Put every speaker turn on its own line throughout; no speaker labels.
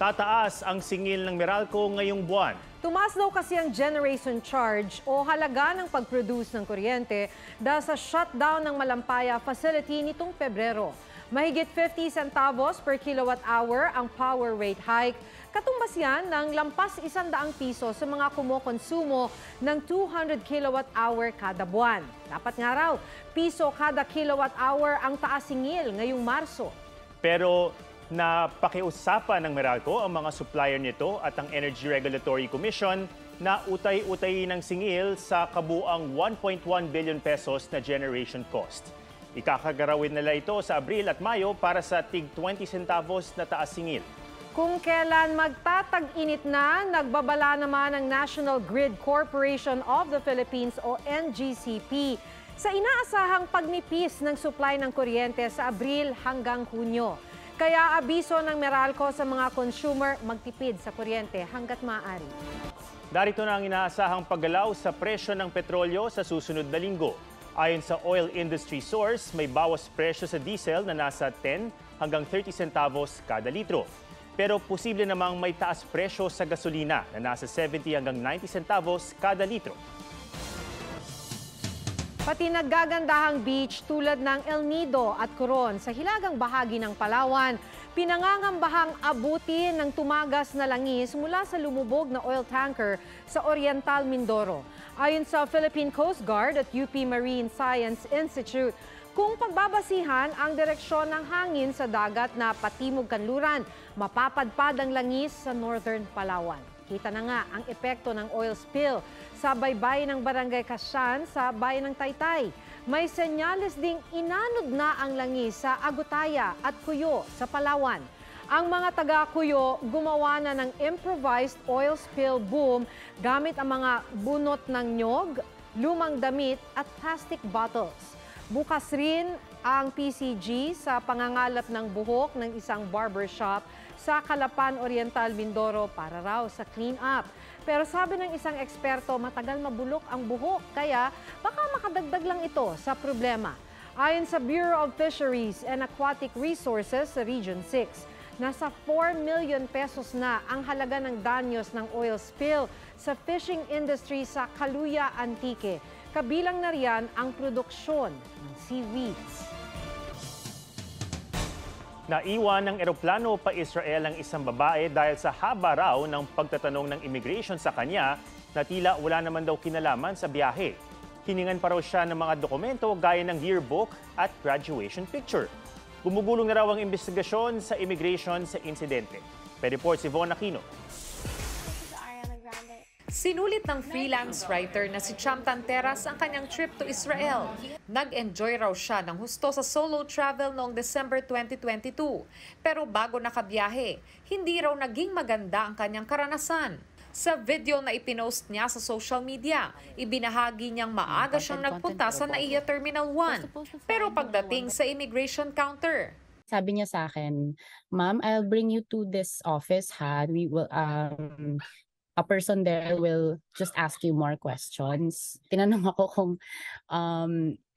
Tataas ang singil ng Meralco ngayong buwan.
Tumaas daw kasi ang generation charge o halaga ng pag-produce ng kuryente dahil sa shutdown ng Malampaya facility nitong Pebrero. Mahigit 50 centavos per kilowatt hour ang power rate hike. Katumbas yan ng lampas 100 piso sa mga kumokonsumo ng 200 kilowatt hour kada buwan. Dapat nga raw, piso kada kilowatt hour ang taas singil ngayong Marso.
Pero napakiusapan ng Meralco ang mga supplier nito at ang Energy Regulatory Commission na utay-utay ng singil sa kabuang 1.1 billion pesos na generation cost. Ikakagarawin nila ito sa Abril at Mayo para sa tig 20 centavos na taas singil.
Kung kailan magtatag-init na, nagbabala naman ang National Grid Corporation of the Philippines o NGCP sa inaasahang pagnipis ng supply ng kuryente sa Abril hanggang Hunyo. Kaya abiso ng Meralco sa mga consumer magtipid sa kuryente hanggat maaari.
Darito na ang inaasahang paggalaw sa presyo ng petrolyo sa susunod na linggo. Ayon sa oil industry source, may bawas presyo sa diesel na nasa 10 hanggang 30 centavos kada litro. Pero posible namang may taas presyo sa gasolina na nasa 70 hanggang 90 centavos kada litro.
Pati naggagandahang beach tulad ng El Nido at Coron sa hilagang bahagi ng Palawan, pinangangambahang abutin ng tumagas na langis mula sa lumubog na oil tanker sa Oriental Mindoro. Ayon sa Philippine Coast Guard at UP Marine Science Institute, kung pagbabasihan ang direksyon ng hangin sa dagat na patimog kanluran, mapapadpad ang langis sa Northern Palawan. Kita na nga ang epekto ng oil spill sa baybayin ng Barangay Kasyan sa bayan ng Taytay. May senyales ding inanod na ang langis sa Agutaya at Cuyo sa Palawan. Ang mga taga-Cuyo gumawa na ng improvised oil spill boom gamit ang mga bunot ng nyog, lumang damit at plastic bottles. Bukas rin ang PCG sa pangangalap ng buhok ng isang barbershop sa Calapan Oriental, Mindoro para raw sa clean-up. Pero sabi ng isang eksperto, matagal mabulok ang buhok kaya baka makadagdag lang ito sa problema. Ayon sa Bureau of Fisheries and Aquatic Resources sa Region 6, nasa 4 million pesos na ang halaga ng danyos ng oil spill sa fishing industry sa Caluya, Antique. Kabilang na riyan ang produksyon ng seaweeds.
Naiwan ng eroplano pa Israel ang isang babae dahil sa haba raw ng pagtatanong ng immigration sa kanya na tila wala naman daw kinalaman sa biyahe. Hiningan pa raw siya ng mga dokumento gaya ng yearbook at graduation picture. Gumugulong na raw ang investigasyon sa immigration sa insidente. May report si Von Aquino.
Sinulit ng freelance writer na si Cham Tanteras ang kanyang trip to Israel. Nag-enjoy raw siya ng husto sa solo travel noong December 2022. Pero bago nakabiyahe, hindi raw naging maganda ang kanyang karanasan. Sa video na ipinost niya sa social media, ibinahagi niyang maaga siyang nagpunta sa NAIA Terminal 1. Pero pagdating sa immigration counter,
sabi niya sa akin, "Ma'am, I'll bring you to this office ha. We will a person there will just ask you more questions." Tinanong ako kung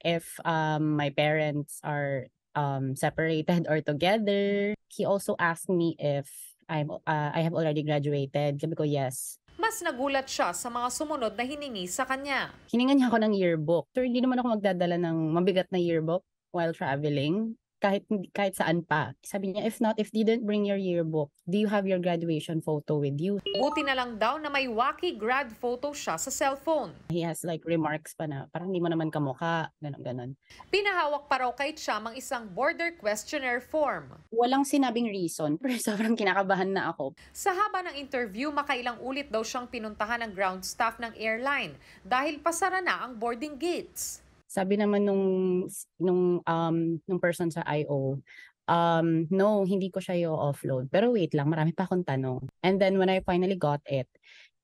if my parents are separated or together. He also asked me if I have already graduated. Sabi ko, yes.
mas nagulat siya sa mga sumunod na hiningi sa kanya.
Hiningan niya ako ng yearbook. Sir, hindi naman ako magdadala ng mabigat na yearbook while traveling. Kahit saan pa. Sabi niya, if you didn't bring your yearbook, do you have your graduation photo with you?
Buti na lang daw na may wacky grad photo siya sa cellphone.
He has like remarks pa na, parang hindi mo naman kamukha, ganon.
Pinahawak pa raw kay Cham ang isang border questionnaire form.
Walang sinabing reason, pero sobrang kinakabahan na ako.
Sa haba ng interview, makailang ulit daw siyang pinuntahan ng ground staff ng airline dahil pasara na ang boarding gates.
Sabi naman nung person sa IO, no, hindi ko siya i-offload. Pero wait lang, marami pa akong tanong. And then when I finally got it,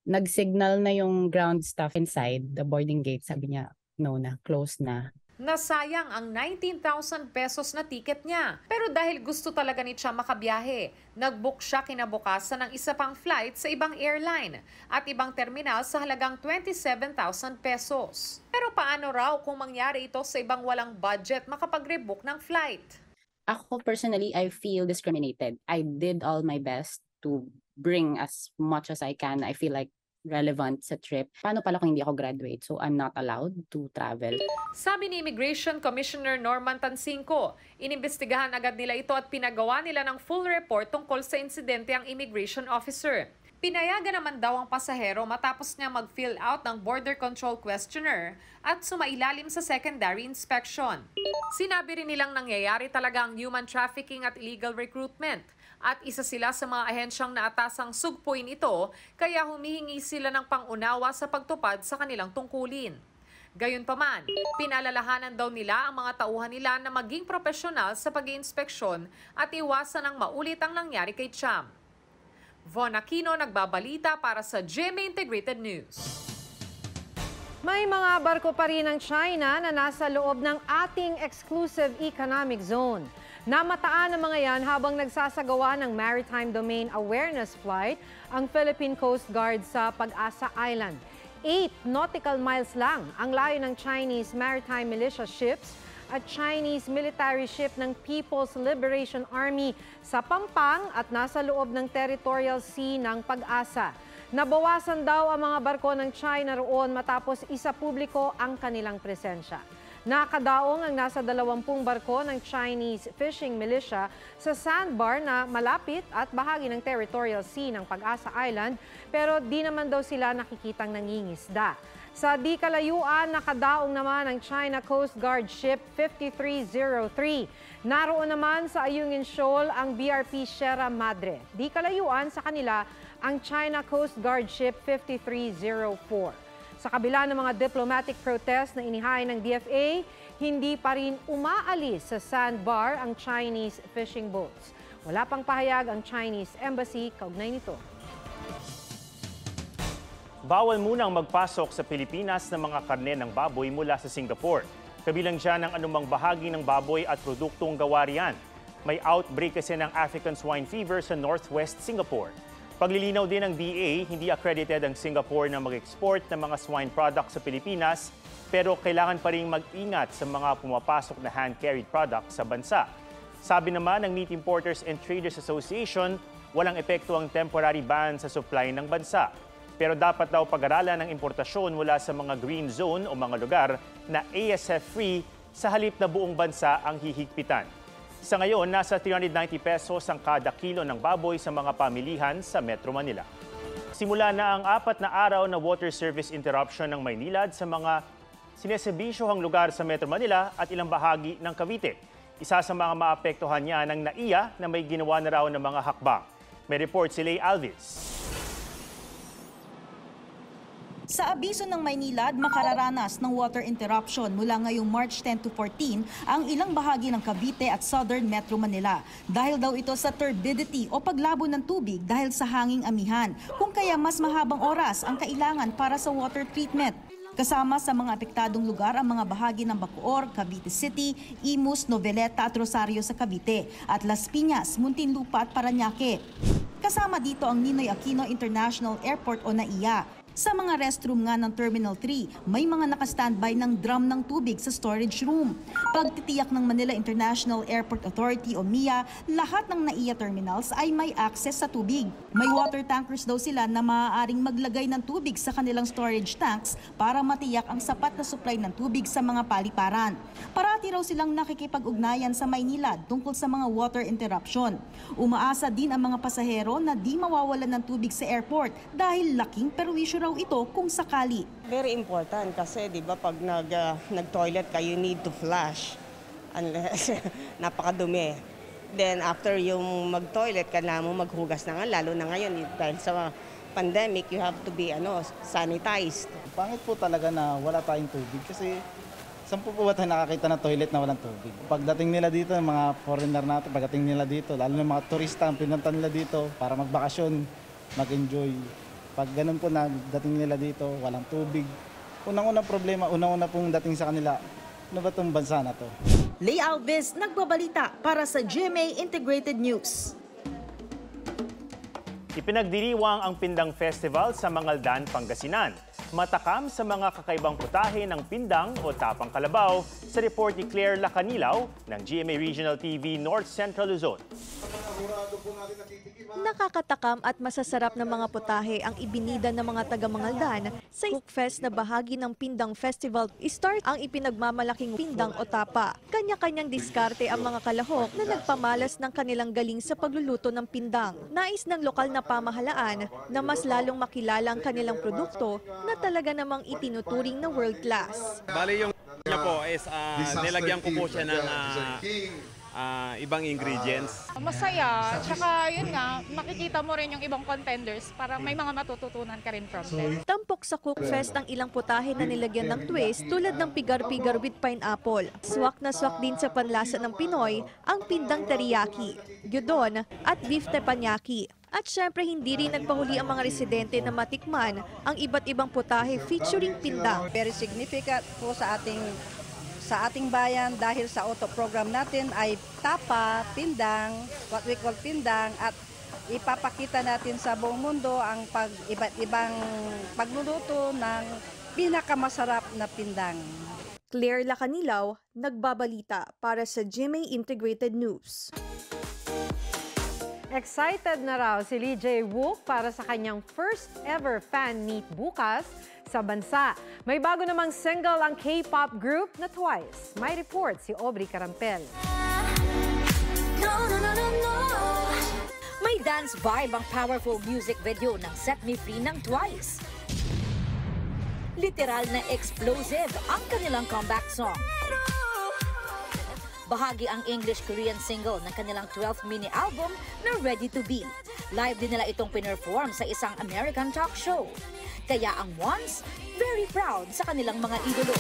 nag-signal na yung ground staff inside the boarding gate. Sabi niya, no na, close na.
Nasayang ang 19,000 pesos na ticket niya. Pero dahil gusto talaga ni Cham makabiyahe, nag-book siya kinabukasan ng isa pang flight sa ibang airline at ibang terminal sa halagang 27,000 pesos. Pero paano raw kung mangyari ito sa ibang walang budget makapag-rebook ng flight?
Ako personally, I feel discriminated. I did all my best to bring as much as I can. I feel like relevant sa trip. Paano pala kung hindi ako graduate? So I'm not allowed to travel.
Sabi ni Immigration Commissioner Norman Tansinco, inimbestigahan agad nila ito at pinagawa nila ng full report tungkol sa insidente ang immigration officer. Pinayagan naman daw ang pasahero matapos niya mag-fill out ng border control questionnaire at sumailalim sa secondary inspection. Sinabi rin nilang nangyayari talaga ang human trafficking at illegal recruitment. At isa sila sa mga ahensyang naatasang sugpuin ito, kaya humihingi sila ng pangunawa sa pagtupad sa kanilang tungkulin. Gayunpaman, pinalalahanan daw nila ang mga tauhan nila na maging profesional sa pag-iinspeksyon at iwasan ang maulit ang nangyari kay Cham. Von Aquino nagbabalita para sa GMA Integrated News.
May mga barko pa rin ng China na nasa loob ng ating exclusive economic zone. Namataan ang mga yan habang nagsasagawa ng Maritime Domain Awareness Flight ang Philippine Coast Guard sa Pag-asa Island. 8 nautical miles lang ang layo ng Chinese maritime militia ships at Chinese military ship ng People's Liberation Army sa Pampang at nasa loob ng territorial sea ng Pag-asa. Nabawasan daw ang mga barko ng China roon matapos isapubliko ang kanilang presensya. Nakadaong ang nasa 20 barko ng Chinese fishing militia sa sandbar na malapit at bahagi ng territorial sea ng Pag-asa Island, pero di naman daw sila nakikitang nangingisda. Sa di kalayuan, nakadaong naman ang China Coast Guard Ship 5303. Naroon naman sa Ayungin Shoal ang BRP Sierra Madre. Di kalayuan sa kanila ang China Coast Guard Ship 5304. Sa kabila ng mga diplomatic protest na inihain ng DFA, hindi pa rin umaalis sa sandbar ang Chinese fishing boats. Wala pang pahayag ang Chinese Embassy kaugnay nito.
Bawal munang magpasok sa Pilipinas ng mga karne ng baboy mula sa Singapore. Kabilang dyan ang anumang bahagi ng baboy at produktong gawa riyan. May outbreak kasi ng African swine fever sa Northwest Singapore. Paglilinaw din ng DA, hindi accredited ang Singapore na mag-export ng mga swine products sa Pilipinas, pero kailangan pa rin mag-ingat sa mga pumapasok na hand-carried products sa bansa. Sabi naman ng Meat Importers and Traders Association, walang epekto ang temporary ban sa supply ng bansa. Pero dapat daw pag-aralan ng importasyon mula sa mga green zone o mga lugar na ASF-free sa halip na buong bansa ang hihigpitan. Sa ngayon, nasa 390 pesos ang kada kilo ng baboy sa mga pamilihan sa Metro Manila. Simula na ang 4 na araw na water service interruption ng Maynilad sa mga sineserbisyohang lugar sa Metro Manila at ilang bahagi ng Cavite. Isa sa mga maapektuhan niya ng NAIA na may ginawa na raw ng mga hakbang. May report si Lay Alvis.
Sa abiso ng Maynilad, makararanas ng water interruption mula ngayong March 10 to 14 ang ilang bahagi ng Cavite at Southern Metro Manila. Dahil daw ito sa turbidity o paglabo ng tubig dahil sa hanging amihan, kung kaya mas mahabang oras ang kailangan para sa water treatment. Kasama sa mga apektadong lugar ang mga bahagi ng Bacoor, Cavite City, Imus, Noveleta at Rosario sa Cavite at Las Piñas, Muntinlupa at Parañaque. Kasama dito ang Ninoy Aquino International Airport o NAIA. Sa mga restroom nga ng Terminal 3, may mga nakastandby ng drum ng tubig sa storage room. Pagtitiyak ng Manila International Airport Authority o MIA, lahat ng NAIA terminals ay may access sa tubig. May water tankers daw sila na maaaring maglagay ng tubig sa kanilang storage tanks para matiyak ang sapat na supply ng tubig sa mga paliparan. Parati raw silang nakikipag-ugnayan sa Maynilad tungkol sa mga water interruption. Umaasa din ang mga pasahero na di mawawalan ng tubig sa airport dahil laking perwisyo raw ito kung sakali.
Very important kasi 'di ba pag nag-toilet ka, you need to flush unless napakadumi. Then after yung mag-toilet ka na mo maghugas na nga, lalo na ngayon dahil sa pandemic, you have to be sanitized.
Pangit po talaga na wala tayong tubig kasi saan po ba tayo nakakita ng toilet na walang tubig? Pagdating nila dito, mga foreigner natin, pagdating nila dito, lalo na mga turista ang pinunta nila dito para magbakasyon, mag-enjoy. Pag ganun po na dating nila dito, walang tubig. Unang-unang problema, unang-una pong dating sa kanila, ano ba itong bansa na to?
Lay Alves, nagbabalita para sa GMA Integrated News.
Ipinagdiriwang ang Pindang Festival sa Mangaldan, Pangasinan. Matakam sa mga kakaibang putahe ng pindang o tapang kalabaw sa report ni Claire Lacanilaw ng GMA Regional TV North Central Luzon.
Nakakatakam at masasarap na mga putahe ang ibinida ng mga taga-Mangaldan sa Cookfest na bahagi ng Pindang Festival. Start ang ipinagmamalaking pindang o tapa. Kanya-kanyang diskarte ang mga kalahok na nagpamalas ng kanilang galing sa pagluluto ng pindang. Nais ng lokal na pamahalaan na mas lalong makilala ang kanilang produkto na talaga namang itinuturing na world class.
Bali yung niya po is nilagyan ko po siya ng ibang ingredients.
Masaya, tsaka yun nga, makikita mo rin yung ibang contenders para may mga matututunan ka rin from them.
Tampok sa Cookfest ang ilang putahe na nilagyan ng twist tulad ng pigar-pigar with pineapple. Swak na swak din sa panlasa ng Pinoy ang pindang teriyaki, gyudon at beef teppanyaki. At syempre hindi rin nagpahuli ang mga residente na matikman ang iba't ibang putahe featuring pindang.
Very significant po sa ating bayan dahil sa auto program natin ay tapa, pindang, what we call pindang, at ipapakita natin sa buong mundo ang iba't ibang pagluluto ng pinakamasarap na pindang.
Claire Lacanilaw, nagbabalita para sa GMA Integrated News.
Excited na raw si Lee Jae-wook para sa kanyang first ever fan meet bukas sa bansa. May bago namang single ang K-pop group na Twice. May report si Aubrey Carampel.
May dance vibe ang powerful music video ng Set Me Free ng Twice. Literal na explosive ang kanilang comeback song. Bahagi ang English-Korean single ng kanilang 12th mini-album na Ready to Be. Live din nila itong pinerform sa isang American talk show. Kaya ang Ones, very proud sa kanilang mga idolo.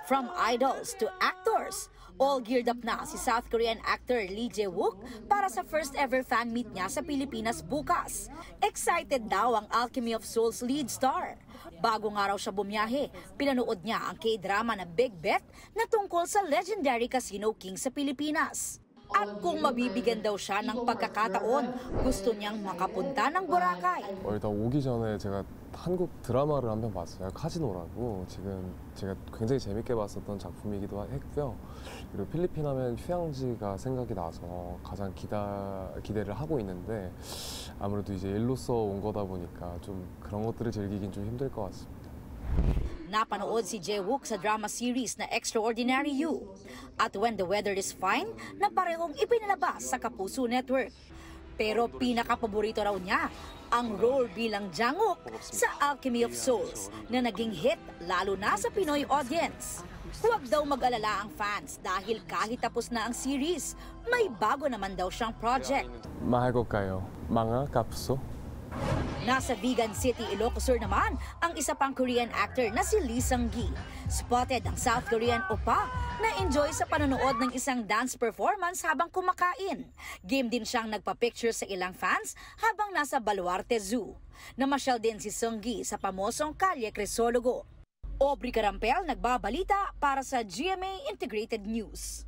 From idols to actors, all geared up na si South Korean actor Lee Jae-wook para sa first ever fan meet niya sa Pilipinas bukas. Excited daw ang Alchemy of Souls lead star. Bago nga raw siya bumiyahe, pinanood niya ang K-drama na Big Bet na tungkol sa legendary Casino King sa Pilipinas. At kung mabibigyan daw siya ng pagkakataon, gusto niyang makapunta ng Boracay.
일단 오기 전에 제가 한국 드라마를 한 편 봤어요. 카지노라고. 지금 제가 굉장히 재밌게 봤었던 작품이기도 했고요. 그리고 필리핀 하면 휴양지가 생각이 나서 가장 기대를 하고 있는데 아무래도 이제 일로서 온 거다 보니까 좀 그런 것들을 즐기긴 좀 힘들 것 같습니다.
Napanood si Jae-wook sa drama series na Extraordinary You. At When the Weather is Fine na parehong ipinalabas sa Kapuso Network. Pero pinakapaborito raw niya ang role bilang Janguk sa Alchemy of Souls na naging hit lalo na sa Pinoy audience. Huwag daw mag-alala ang fans dahil kahit tapos na ang series, may bago naman daw siyang project.
mahal ko kayo. Mga kapso.
Nasa Vigan City, Ilocos Sur naman ang isa pang Korean actor na si Lee Seung-gi. Spotted ang South Korean oppa na enjoy sa panonood ng isang dance performance habang kumakain. Game din siyang nagpa-picture sa ilang fans habang nasa Baluarte Zoo. Namasyal din si Seung-gi sa pamosong Kalye Crisologo. Aubrey Carampel, nagbabalita para sa GMA Integrated News.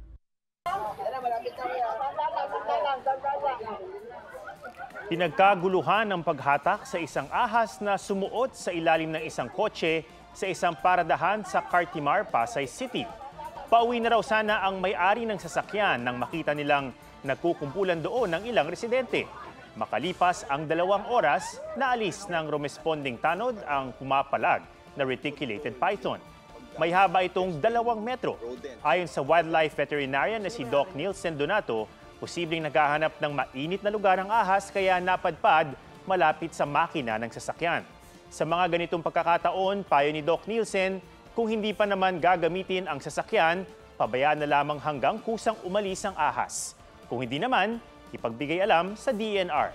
Pinagkaguluhan ng paghatak sa isang ahas na sumuot sa ilalim ng isang kotse sa isang paradahan sa Cartimar, Pasay City. Pauwi na raw sana ang may-ari ng sasakyan nang makita nilang nagkukumpulan doon ng ilang residente. Makalipas ang 2 oras, naalis ng rumesponding tanod ang pumapalag na reticulated python. May haba itong 2 metro. Ayon sa wildlife veterinarian na si Doc Nielsen Donato, posibleng naghahanap ng mainit na lugar ang ahas kaya napadpad malapit sa makina ng sasakyan. Sa mga ganitong pagkakataon, payo ni Doc Nielsen, kung hindi pa naman gagamitin ang sasakyan, pabayaan na lamang hanggang kusang umalis ang ahas. Kung hindi naman, ipagbigay alam sa DNR.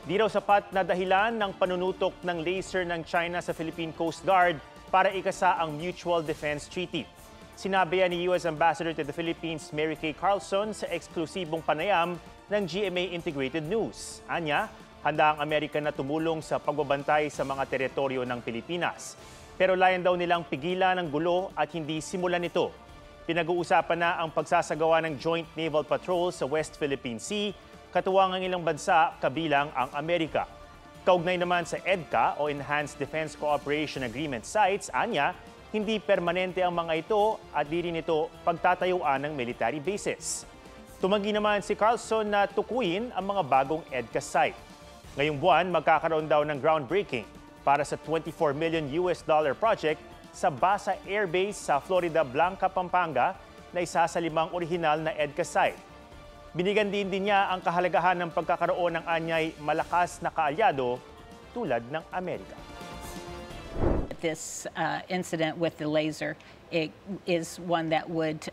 Di raw sapat na dahilan ng panunutok ng laser ng China sa Philippine Coast Guard para ikasa ang Mutual Defense Treaty. Sinabi yan ni U.S. Ambassador to the Philippines Mary Kay Carlson sa eksklusibong panayam ng GMA Integrated News. Anya, handa ang Amerika na tumulong sa pagbabantay sa mga teritoryo ng Pilipinas. Pero layan daw nilang pigilan ng gulo at hindi simulan ito. Pinag-uusapan na ang pagsasagawa ng Joint Naval Patrol sa West Philippine Sea, katuwang ang ilang bansa kabilang ang Amerika. Kaugnay naman sa EDCA o Enhanced Defense Cooperation Agreement sites, anya, hindi permanente ang mga ito at di rin ito pagtatayuan ng military bases. Tumanggi naman si Carlson na tukuyin ang mga bagong EDCA site. Ngayong buwan, magkakaroon daw ng groundbreaking para sa $24 million project sa Basa Air Base sa Florida Blanca, Pampanga na isa sa 5 orihinal na EDCA site. Binigyan din niya ang kahalagahan ng pagkakaroon ng anyay malakas na kaalyado tulad ng Amerika.
This incident with the laser, it is one that would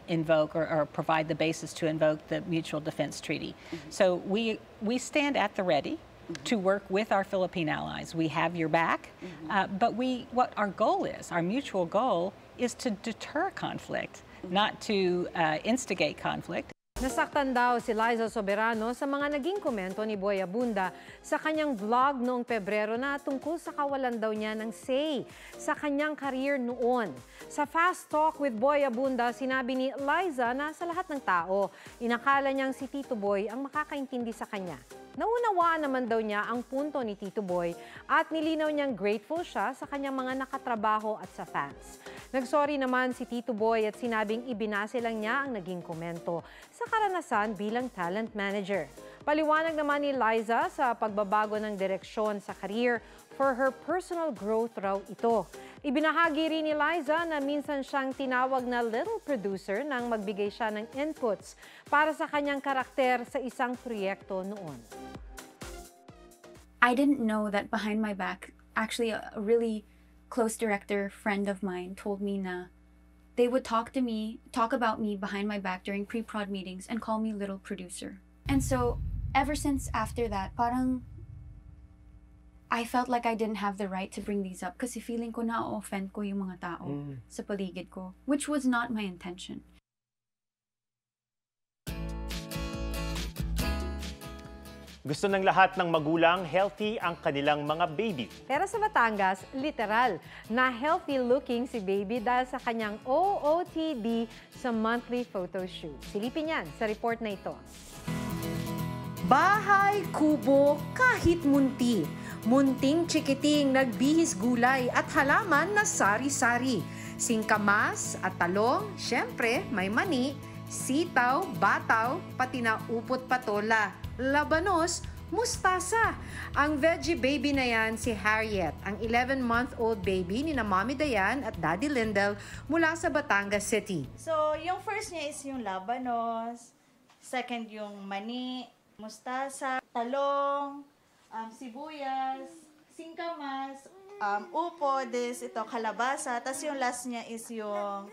invoke or provide the basis to invoke the Mutual Defense Treaty. So we stand at the ready to work with our Philippine allies. We have your back, but what our goal is, our mutual goal, is to deter conflict, not to instigate conflict.
Nasaktan daw si Liza Soberano sa mga naging komento ni Boy Abunda sa kanyang vlog noong Pebrero na tungkol sa kawalan daw niya ng say sa kanyang career noon. Sa Fast Talk with Boy Abunda, sinabi ni Liza na sa lahat ng tao, inakala niyang si Tito Boy ang makakaintindi sa kanya. Naunawaan naman daw niya ang punto ni Tito Boy at nilinaw niyang grateful siya sa kanyang mga nakatrabaho at sa fans. Nagsorry naman si Tito Boy at sinabing ibinase lang niya ang naging komento sa karanasan bilang talent manager. Paliwanag naman ni Liza sa pagbabago ng direksyon sa career for her personal growth raw ito. Ibinahagi rin ni Liza na minsan siyang tinawag na little producer nang magbigay siya ng inputs para sa kanyang karakter sa isang proyekto noon.
I didn't know that behind my back, actually a really close director friend of mine told me na they would talk about me behind my back during pre-prod meetings and call me little producer. And so ever since after that, parang I felt like I didn't have the right to bring these up kasi feeling ko na-offend ko yung mga tao sa paligid ko, which was not my intention.
Gusto ng lahat ng magulang healthy ang kanilang mga baby.
Pero sa Batangas, literal na healthy-looking si baby dahil sa kanyang OOTD sa monthly photo shoot. Silipin yan sa report na ito.
Bahay, kubo, kahit munti. Munting chikiting nagbihis gulay at halaman na sari-sari. Singkamas at talong, syempre may mani, sitaw, bataw, pati na upot patola, labanos, mustasa. Ang veggie baby na yan si Harriet, ang 11-month-old baby ni na Mommy Dayan at Daddy Lindel mula sa Batangas City.
So, yung first niya is yung labanos, second yung mani, mustasa, talong, sibuyas, singkamas, upo, ito kalabasa, tas yung last niya is yung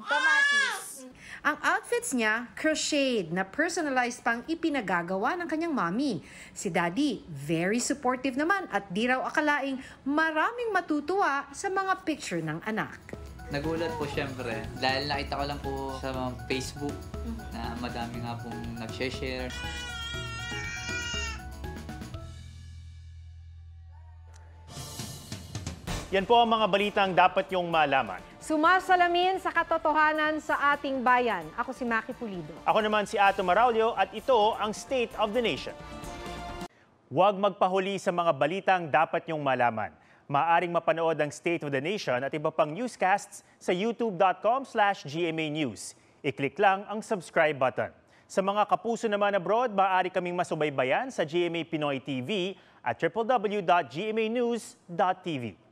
kamatis.
Ang outfits niya, crocheted na personalized pang ipinagagawa ng kanyang mommy. Si Daddy, very supportive naman at di raw akalaing maraming matutuwa sa mga picture ng anak.
Nagulat po syempre dahil nakita ko lang po sa Facebook na madami nga pong nag-share.
Yan po ang mga balitang dapat niyong malaman.
Sumasalamin sa katotohanan sa ating bayan. Ako si Maki Pulido.
Ako naman si Ato Maraulio at ito ang State of the Nation. Huwag magpahuli sa mga balitang dapat niyong malaman. Maaring mapanood ang State of the Nation at iba pang newscasts sa youtube.com/GMA News. I-click lang ang subscribe button. Sa mga kapuso naman abroad, maaari kaming masubaybayan sa GMA Pinoy TV at www.gmanews.tv.